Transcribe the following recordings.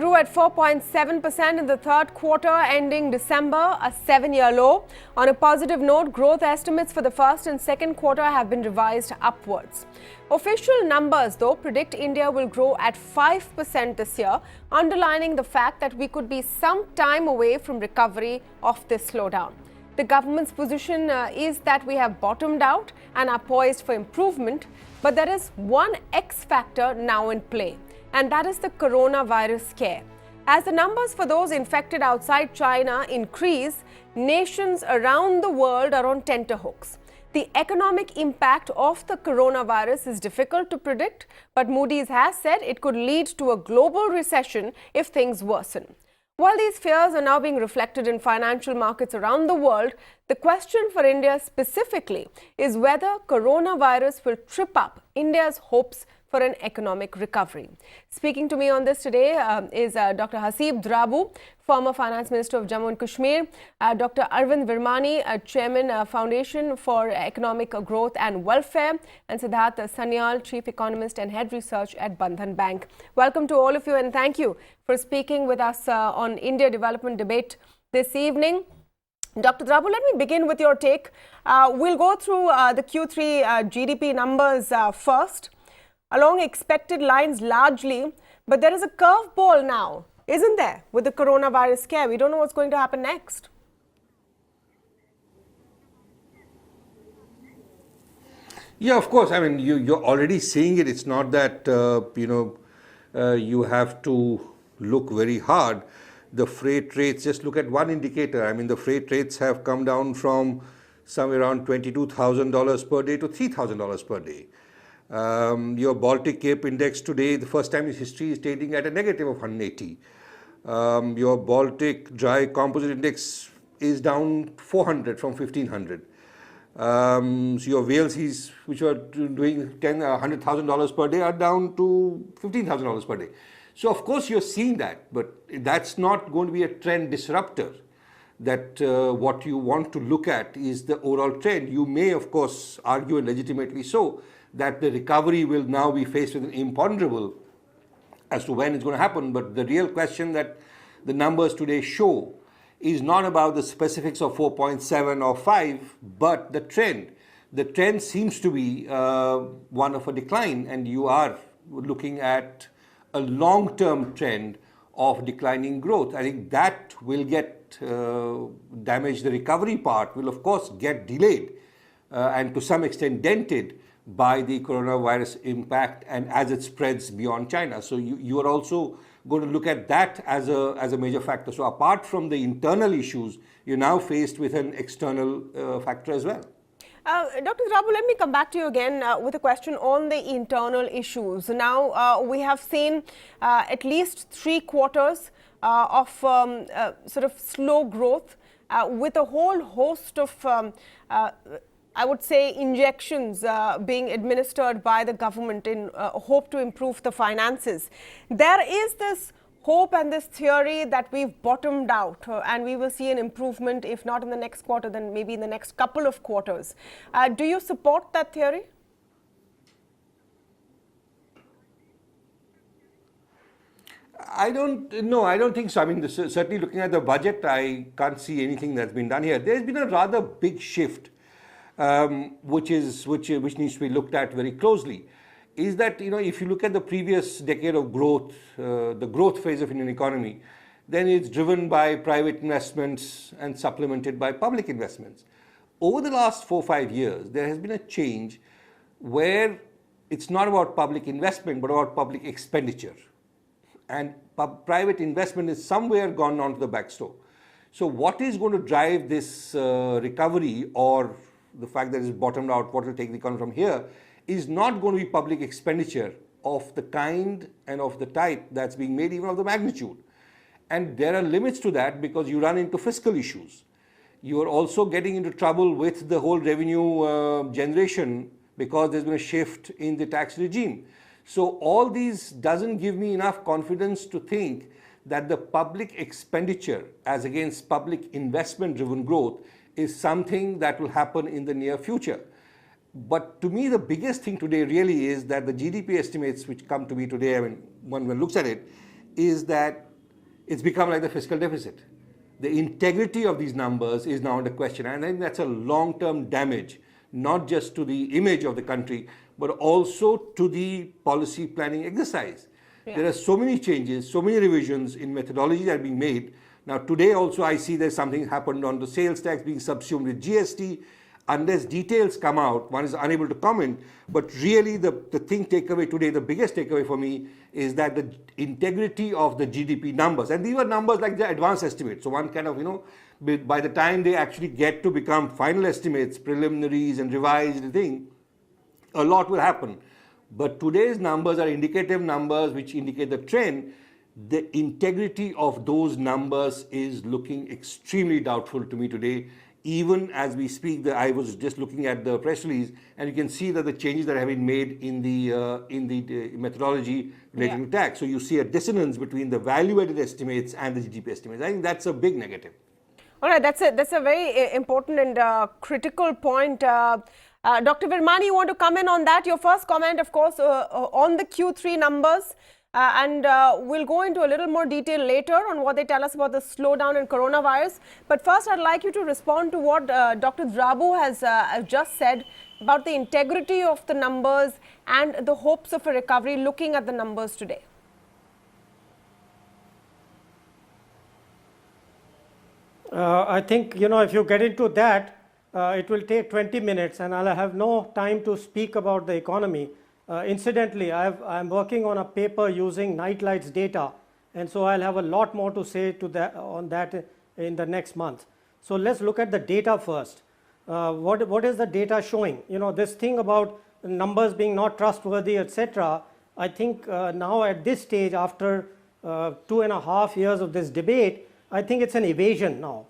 grew at 4.7% in the third quarter ending December, a 7-year low. On a positive note, growth estimates for the first and second quarter have been revised upwards. Official numbers, though, predict India will grow at 5% this year, underlining the fact that we could be some time away from recovery of this slowdown. The government's position is that we have bottomed out and are poised for improvement, but there is one X factor now in play, and that is the coronavirus scare. As the numbers for those infected outside China increase, nations around the world are on tenterhooks. The economic impact of the coronavirus is difficult to predict, but Moody's has said it could lead to a global recession if things worsen. While these fears are now being reflected in financial markets around the world, the question for India specifically is whether coronavirus will trip up India's hopes for an economic recovery. Speaking to me on this today is Dr. Haseeb Drabu, former Finance Minister of Jammu and Kashmir, Dr. Arvind Virmani, Chairman, Foundation for Economic Growth and Welfare, and Siddhartha Sanyal, Chief Economist and Head Research at Bandhan Bank. Welcome to all of you, and thank you for speaking with us on India Development Debate this evening. Dr. Drabu, let me begin with your take. We'll go through the Q3 GDP numbers first, along expected lines largely, but there is a curveball now, isn't there, with the coronavirus scare? We don't know what's going to happen next. Yeah, of course. I mean, you're already seeing it. It's not that, you have to look very hard. The freight rates, just look at one indicator. I mean, the freight rates have come down from somewhere around $22,000 per day to $3,000 per day. Your Baltic Cape Index today, the first time in history, is trading at a negative of 180. Your Baltic Dry Composite Index is down 400 from 1500. So your VLCs, which were doing $100,000 per day, are down to $15,000 per day. So of course you're seeing that, but that's not going to be a trend disruptor. That what you want to look at is the overall trend. You may, of course, argue, and legitimately so, that the recovery will now be faced with an imponderable as to when it's going to happen. But the real question that the numbers today show is not about the specifics of 4.7 or 5, but the trend. The trend seems to be one of a decline, and you are looking at a long-term trend of declining growth. I think that will get damaged. The recovery part will, of course, get delayed and to some extent dented by the coronavirus impact and as it spreads beyond China. So you are also going to look at that as a major factor. So apart from the internal issues, you're now faced with an external factor as well. Dr. Drabu, let me come back to you again with a question on the internal issues. Now, we have seen at least 3 quarters of sort of slow growth with a whole host of I would say injections being administered by the government in hope to improve the finances. There is this hope and this theory that we've bottomed out and we will see an improvement, if not in the next quarter, then maybe in the next couple of quarters. Do you support that theory? I don't think so. I mean, certainly looking at the budget, I can't see anything that's been done here. There's been a rather big shift, which needs to be looked at very closely. Is that, if you look at the previous decade of growth, the growth phase of Indian economy, then it's driven by private investments and supplemented by public investments. Over the last 4 or 5 years, there has been a change where it's not about public investment, but about public expenditure. And private investment is somewhere gone onto the back store. So what is going to drive this recovery, or the fact that it's bottomed out, what will take the economy from here, is not going to be public expenditure of the kind and of the type that's being made, even of the magnitude. And there are limits to that because you run into fiscal issues. You are also getting into trouble with the whole revenue generation because there's been a shift in the tax regime. So all these doesn't give me enough confidence to think that the public expenditure as against public investment driven growth is something that will happen in the near future. But to me, the biggest thing today really is that the GDP estimates which come to me today, I mean, when one looks at it, is that it's become like the fiscal deficit. The integrity of these numbers is now under question, and I think that's a long-term damage, not just to the image of the country, but also to the policy planning exercise. Yeah. There are so many changes, so many revisions in methodology that are being made. Now today also I see there's something happened on the sales tax being subsumed with GST. Unless details come out, one is unable to comment. But really the takeaway today, the biggest takeaway for me is that the integrity of the GDP numbers, and these were numbers like the advanced estimates. So one kind of, by the time they actually get to become final estimates, preliminaries and revised thing, a lot will happen. But today's numbers are indicative numbers which indicate the trend. The integrity of those numbers is looking extremely doubtful to me today. Even as we speak, I was just looking at the press release, and you can see that the changes that have been made in the methodology relating to tax. So you see a dissonance between the value-added estimates and the GDP estimates. I think that's a big negative. All right, that's a very important and critical point. Dr. Virmani, you want to come in on that? Your first comment, of course, on the Q3 numbers. And we'll go into a little more detail later on what they tell us about the slowdown in coronavirus. But first, I'd like you to respond to what Dr. Drabu has just said about the integrity of the numbers and the hopes of a recovery looking at the numbers today. I think, if you get into that, it will take 20 minutes and I'll have no time to speak about the economy. Incidentally, I'm working on a paper using Nightlight's data, and so I'll have a lot more to say on that in the next month. So let's look at the data first. What is the data showing? This thing about numbers being not trustworthy, etc. I think now at this stage, after 2.5 years of this debate, I think it's an evasion now.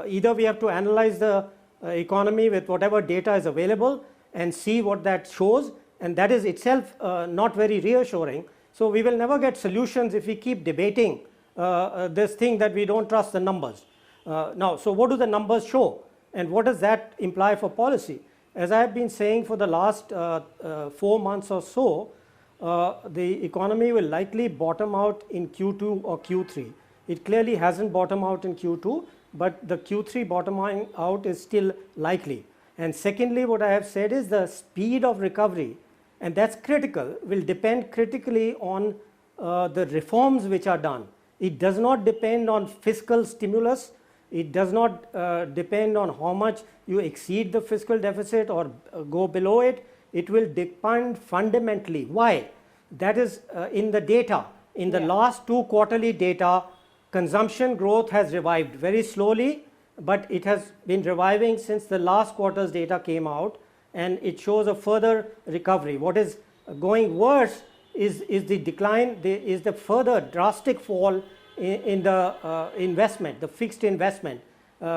Either we have to analyze the economy with whatever data is available and see what that shows, and that is itself not very reassuring. So we will never get solutions if we keep debating this thing that we don't trust the numbers. Now, so what do the numbers show, and what does that imply for policy? As I have been saying for the last 4 months or so, the economy will likely bottom out in Q2 or Q3. It clearly hasn't bottomed out in Q2, but the Q3 bottoming out is still likely. And secondly, what I have said is the speed of recovery, and that's critical, will depend critically on the reforms which are done. It does not depend on fiscal stimulus. It does not depend on how much you exceed the fiscal deficit or go below it. It will depend fundamentally. Why? That is in the data. In the last 2 quarterly data, consumption growth has revived very slowly, but it has been reviving since the last quarter's data came out, and it shows a further recovery. What is going worse is the decline, is the further drastic fall in the investment, the fixed investment,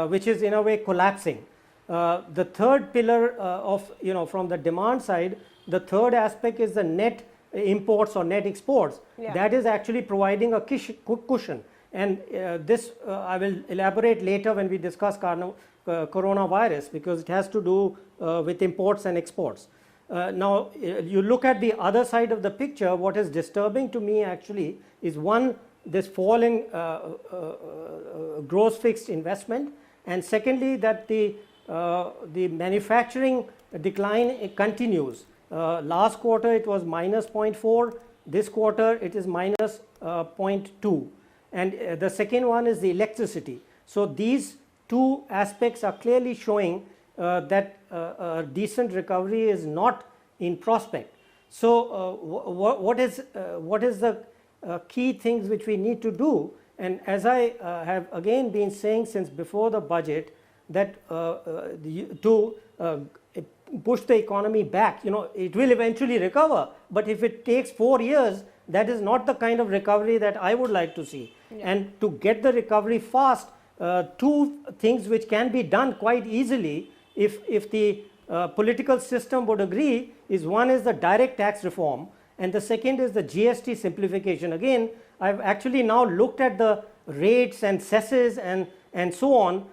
which is in a way collapsing. The third pillar of, from the demand side, the third aspect is the net imports or net exports. That is actually providing a cushion. And this I will elaborate later when we discuss coronavirus, because it has to do with imports and exports. Now, you look at the other side of the picture. What is disturbing to me actually is this fall in gross fixed investment, and secondly that the manufacturing decline continues. Last quarter it was minus 0.4, this quarter it is minus 0.2, and the second one is the electricity. So these two aspects are clearly showing that a decent recovery is not in prospect. So what is the key things which we need to do? And as I have again been saying since before the budget, that to push the economy back, it will eventually recover, but if it takes 4 years, that is not the kind of recovery that I would like to see. And to get the recovery fast, two things which can be done quite easily if the political system would agree is, one is the direct tax reform, and the second is the GST simplification. Again, I've actually now looked at the rates and cesses and so on,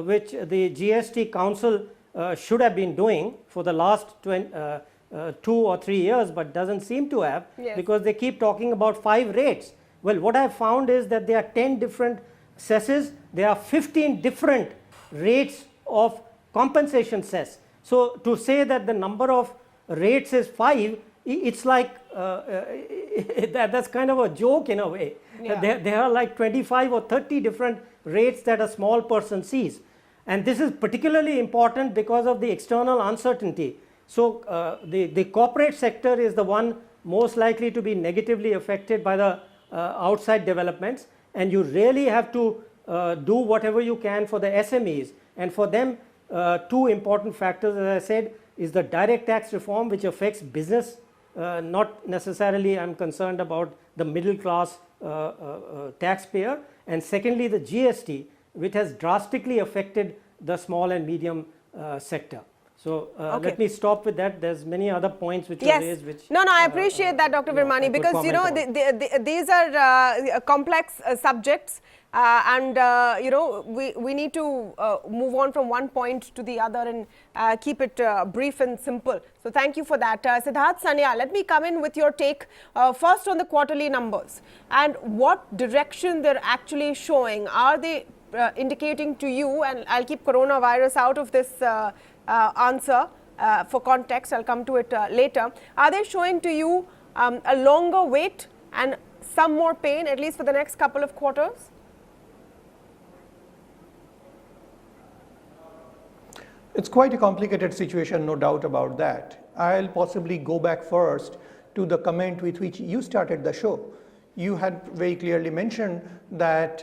which the GST Council should have been doing for the last 2 or 3 years, but doesn't seem to have, because they keep talking about 5 rates. Well, what I found is that there are 10 different cesses, there are 15 different rates of compensation cess. So to say that the number of rates is 5, it's like that's kind of a joke in a way. Yeah. There are like 25 or 30 different rates that a small person sees, and this is particularly important because of the external uncertainty. So the corporate sector is the one most likely to be negatively affected by the outside developments, and you really have to do whatever you can for the SMEs. And for them, two important factors, as I said, is the direct tax reform, which affects business, not necessarily I'm concerned about the middle class taxpayer, and secondly the GST, which has drastically affected the small and medium sector. So let me stop with that. There's many other points which are raised. Which no, I appreciate that, Dr. Virmani, because you know these are complex subjects, and you know we need to move on from one point to the other and keep it brief and simple. So thank you for that, Siddhartha Sanyal. Let me come in with your take first on the quarterly numbers and what direction they're actually showing. Are they indicating to you, and I'll keep coronavirus out of this answer for context, I'll come to it later. Are they showing to you a longer wait and some more pain, at least for the next couple of quarters? It's quite a complicated situation, no doubt about that. I'll possibly go back first to the comment with which you started the show. You had very clearly mentioned that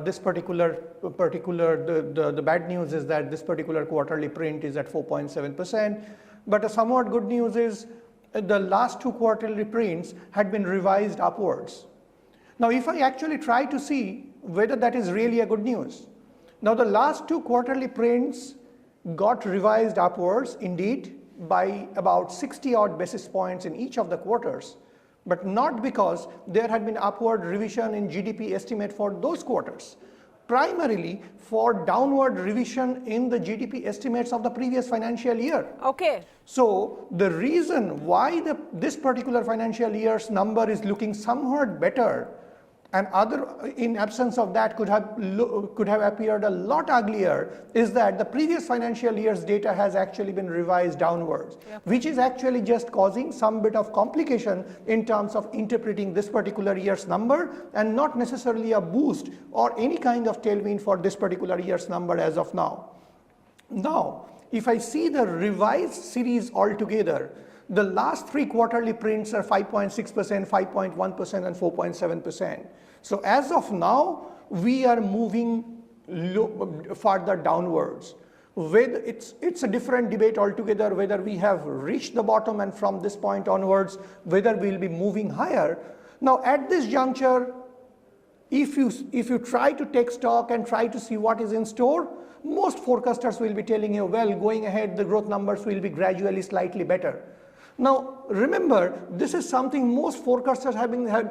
this particular the bad news is that this particular quarterly print is at 4.7%, but a somewhat good news is the last two quarterly prints had been revised upwards. Now if I actually try to see whether that is really a good news, now the last two quarterly prints got revised upwards indeed by about 60 odd basis points in each of the quarters, but not because there had been upward revision in GDP estimate for those quarters, primarily for downward revision in the GDP estimates of the previous financial year. Okay. So the reason why this particular financial year's number is looking somewhat better and in absence of that could have appeared a lot uglier is that the previous financial year's data has actually been revised downwards, which is actually just causing some bit of complication in terms of interpreting this particular year's number, and not necessarily a boost or any kind of tailwind for this particular year's number as of now. Now, if I see the revised series altogether, the last three quarterly prints are 5.6%, 5.1% and 4.7%. So as of now, we are moving further downwards. It's a different debate altogether whether we have reached the bottom and from this point onwards, whether we'll be moving higher. Now at this juncture, if you try to take stock and try to see what is in store, most forecasters will be telling you, well, going ahead, the growth numbers will be gradually slightly better. Now remember, this is something most forecasters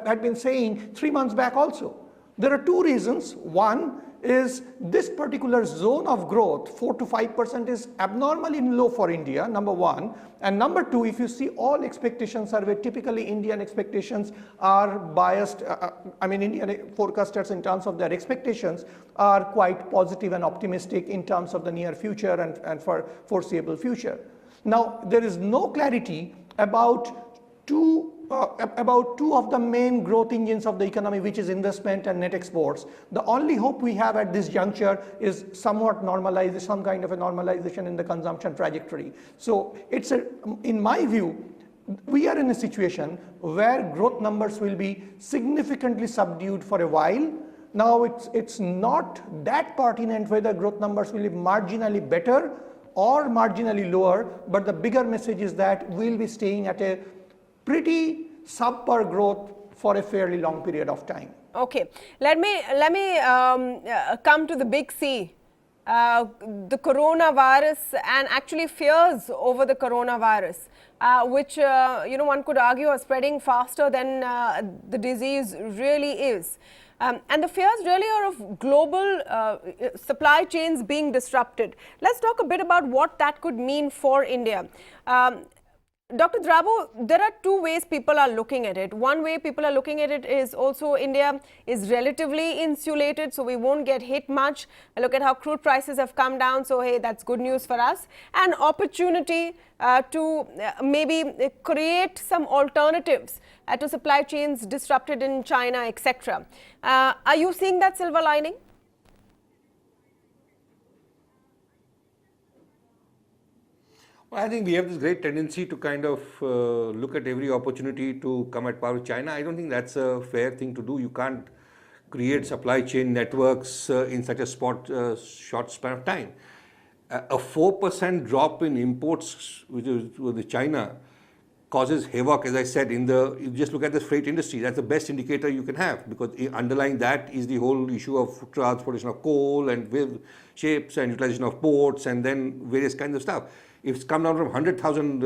had been saying 3 months back also. There are two reasons. One is this particular zone of growth, 4 to 5%, is abnormally low for India, number one. And number two, if you see all expectation survey, typically Indian expectations are biased. Indian forecasters in terms of their expectations are quite positive and optimistic in terms of the near future and for foreseeable future. Now, there is no clarity about two of the main growth engines of the economy, which is investment and net exports. The only hope we have at this juncture is some kind of a normalization in the consumption trajectory. So in my view, we are in a situation where growth numbers will be significantly subdued for a while. Now, it's not that pertinent whether growth numbers will be marginally better or marginally lower, but the bigger message is that we'll be staying at a pretty subpar growth for a fairly long period of time. Okay, let me come to the big C, the coronavirus, and actually fears over the coronavirus, which one could argue are spreading faster than the disease really is. And the fears really are of global supply chains being disrupted. Let's talk a bit about what that could mean for India. Dr. Drabu, there are two ways people are looking at it. One way people are looking at it is also India is relatively insulated, so we won't get hit much. Look at how crude prices have come down, so hey, that's good news for us. An opportunity to maybe create some alternatives to supply chains disrupted in China, etc. Are you seeing that silver lining? I think we have this great tendency to kind of look at every opportunity to come at par with China. I don't think that's a fair thing to do. You can't create supply chain networks in such a short span of time. A 4% drop in imports with China causes havoc, as I said, you just look at the freight industry. That's the best indicator you can have, because underlying that is the whole issue of transportation of coal and with ships and utilization of ports and then various kinds of stuff. If it's come down from 100,000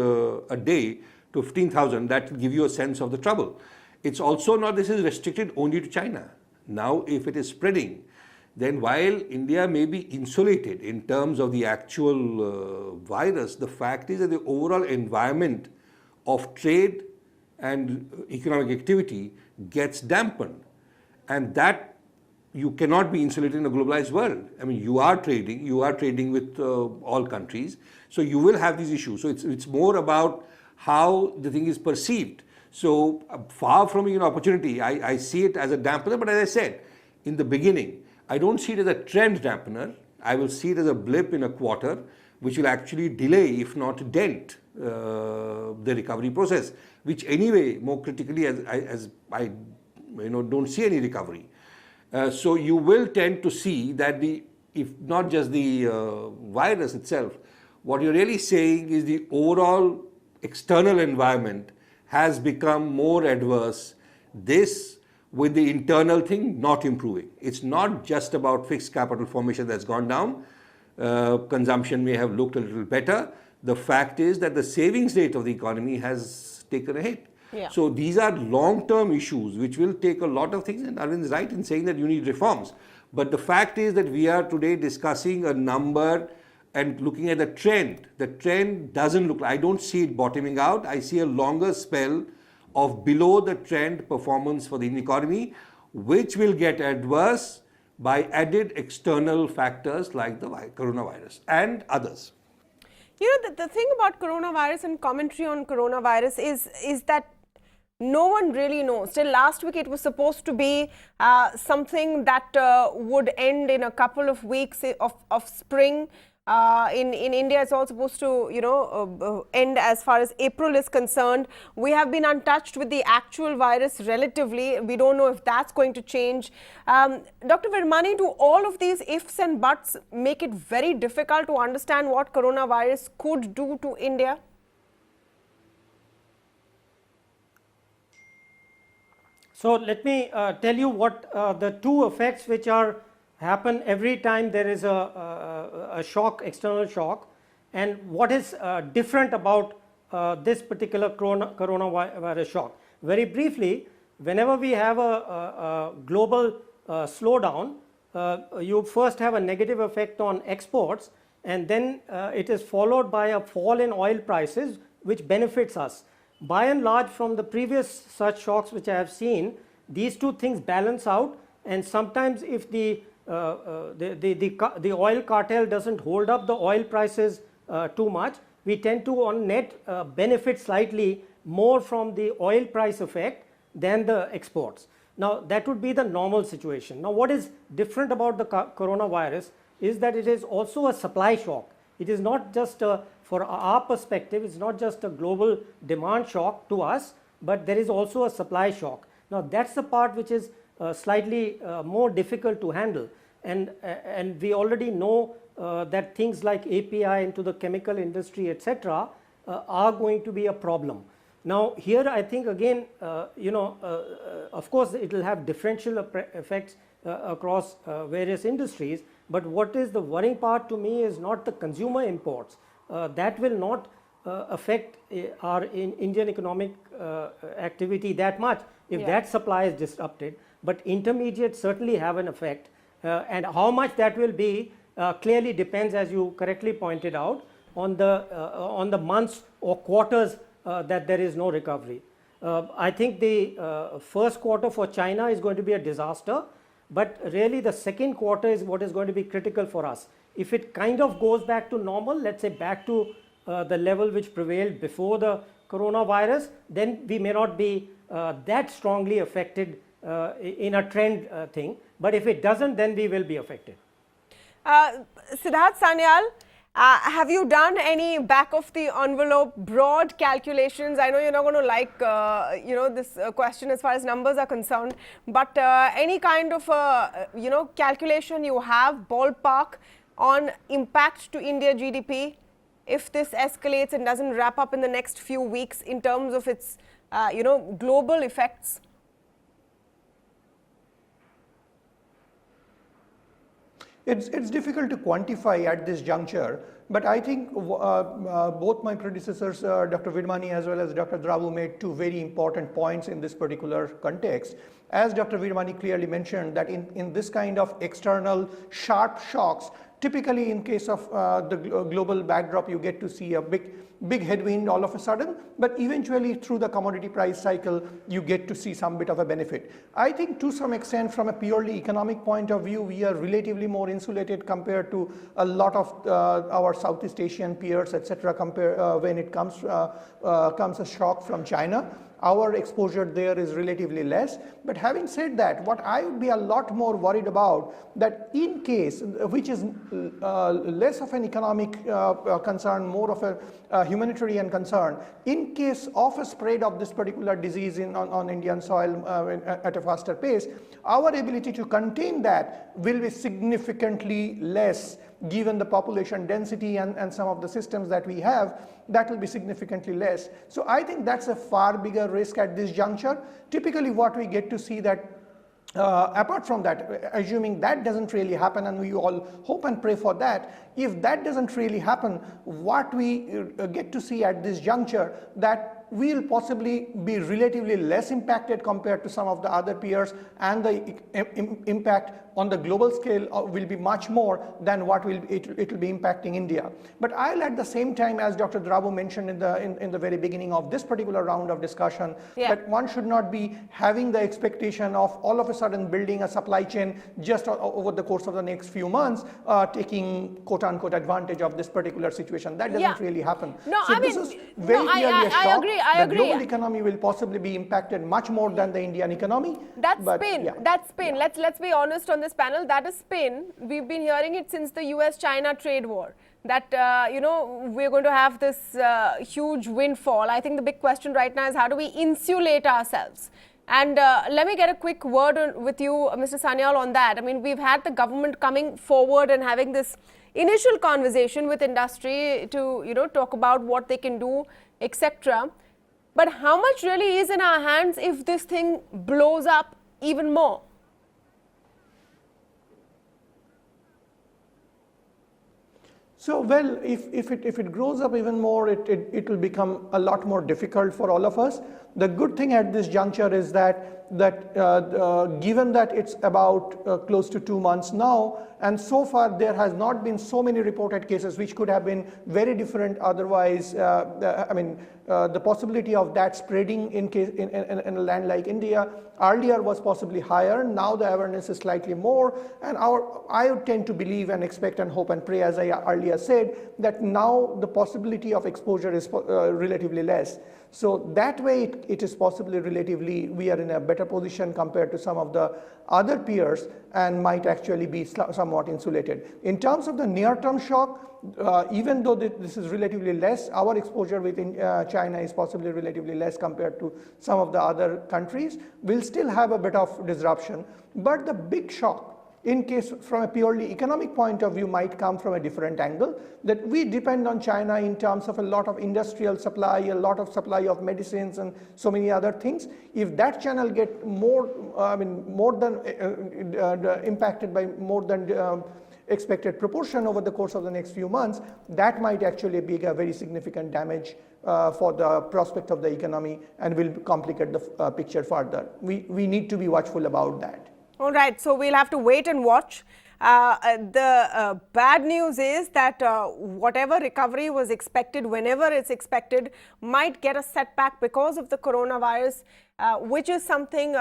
a day to 15,000, that will give you a sense of the trouble. It's also not this is restricted only to China. Now, if it is spreading, then while India may be insulated in terms of the actual virus, the fact is that the overall environment of trade and economic activity gets dampened. And that you cannot be insulated in a globalized world. I mean, you are trading with all countries, so you will have these issues. So it's more about how the thing is perceived. So far from being an opportunity, I see it as a dampener, but as I said in the beginning, I don't see it as a trend dampener. I will see it as a blip in a quarter, which will actually delay, if not dent, the recovery process, which anyway, more critically, as I don't see any recovery. So you will tend to see that if not just the virus itself, what you're really saying is the overall external environment has become more adverse. This with the internal thing not improving. It's not just about fixed capital formation that's gone down. Consumption may have looked a little better. The fact is that the savings rate of the economy has taken a hit. Yeah. So these are long-term issues which will take a lot of things, and Arvind is right in saying that you need reforms. But the fact is that we are today discussing a number and looking at the trend. The trend doesn't look, I don't see it bottoming out. I see a longer spell of below the trend performance for the Indian economy, which will get adverse by added external factors like the coronavirus and others. You know, the thing about coronavirus and commentary on coronavirus is that no one really knows. Till last week, it was supposed to be something that would end in a couple of weeks of spring. In India, it's all supposed to, end as far as April is concerned. We have been untouched with the actual virus relatively. We don't know if that's going to change. Dr. Virmani, do all of these ifs and buts make it very difficult to understand what coronavirus could do to India? So let me tell you what the two effects which happen every time there is a shock, external shock, and what is different about this particular coronavirus shock. Very briefly, whenever we have a global slowdown, you first have a negative effect on exports, and then it is followed by a fall in oil prices, which benefits us. By and large, from the previous such shocks which I have seen, these two things balance out, and sometimes if the oil cartel doesn't hold up the oil prices too much, we tend to on net benefit slightly more from the oil price effect than the exports. Now that would be the normal situation. Now what is different about the coronavirus is that it is also a supply shock. It is not just for our perspective, it's not just a global demand shock to us, but there is also a supply shock. Now that's the part which is slightly more difficult to handle, and we already know that things like API into the chemical industry, etc., are going to be a problem. Now here I think again, of course it will have differential effects across various industries, but what is the worrying part to me is not the consumer imports. That will not affect our Indian economic activity that much if that supply is disrupted, but intermediates certainly have an effect, and how much that will be clearly depends, as you correctly pointed out, on the months or quarters that there is no recovery. I think the first quarter for China is going to be a disaster, but really the second quarter is what is going to be critical for us. If it kind of goes back to normal, let's say back to the level which prevailed before the coronavirus, then we may not be that strongly affected in a trend thing. But if it doesn't, then we will be affected. Siddhartha Sanyal, have you done any back of the envelope broad calculations? I know you're not going to like this question as far as numbers are concerned, but any kind of calculation you have, ballpark, on impact to India GDP if this escalates and doesn't wrap up in the next few weeks in terms of its global effects? It's difficult to quantify at this juncture, but I think both my predecessors, Dr. Virmani as well as Dr. Drabu, made two very important points in this particular context. As Dr. Virmani clearly mentioned, that in this kind of external sharp shocks, typically in case of the global backdrop, you get to see a big headwind all of a sudden, but eventually through the commodity price cycle, you get to see some bit of a benefit. I think to some extent, from a purely economic point of view, we are relatively more insulated compared to a lot of our Southeast Asian peers, etc. When it comes a shock from China. Our exposure there is relatively less. But having said that, what I would be a lot more worried about, that in case, which is less of an economic concern, more of a humanitarian concern, in case of a spread of this particular disease on Indian soil at a faster pace, our ability to contain that will be significantly less given the population density and some of the systems that we have. That will be significantly less. So I think that's a far bigger risk at this juncture. Typically what we get to see that apart from that, assuming that doesn't really happen, and we all hope and pray for that, if that doesn't really happen, what we get to see at this juncture, that we'll possibly be relatively less impacted compared to some of the other peers, and the impact on the global scale will be much more than what it will be impacting India. But I'll at the same time, as Dr. Drabu mentioned in the very beginning of this particular round of discussion, that one should not be having the expectation of all of a sudden building a supply chain just over the course of the next few months, taking quote-unquote advantage of this particular situation. That doesn't really happen. No, so I this mean, is very clearly a shock. I agree. The global economy will possibly be impacted much more than the Indian economy. That's spin. Yeah. That's spin. Yeah. Let's be honest on this panel. That is spin. We've been hearing it since the US-China trade war. That we're going to have this huge windfall. I think the big question right now is how do we insulate ourselves? And let me get a quick word with you, Mr. Sanyal, on that. I mean, we've had the government coming forward and having this initial conversation with industry to talk about what they can do, etc. But how much really is in our hands if this thing blows up even more? So, well, if it grows up even more, it will become a lot more difficult for all of us. The good thing at this juncture is that given that it's about close to 2 months now, and so far there has not been so many reported cases, which could have been very different otherwise. The possibility of that spreading in a land like India earlier was possibly higher. Now the awareness is slightly more, and I would tend to believe and expect and hope and pray, as I earlier said, that now the possibility of exposure is relatively less. So that way it is possibly relatively, we are in a better position compared to some of the other peers and might actually be somewhat insulated. In terms of the near-term shock, even though this is relatively less, our exposure within China is possibly relatively less compared to some of the other countries. We'll still have a bit of disruption, but the big shock, in case from a purely economic point of view, might come from a different angle, that we depend on China in terms of a lot of industrial supply, a lot of supply of medicines and so many other things. If that channel get more than impacted by more than expected proportion over the course of the next few months, that might actually be a very significant damage for the prospect of the economy and will complicate the picture further. We need to be watchful about that. All right, so we'll have to wait and watch. The bad news is that whatever recovery was expected, whenever it's expected, might get a setback because of the coronavirus, which is something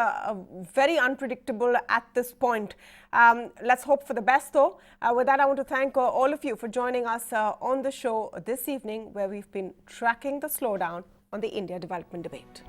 very unpredictable at this point. Let's hope for the best, though. With that, I want to thank all of you for joining us on the show this evening, where we've been tracking the slowdown on the India development debate.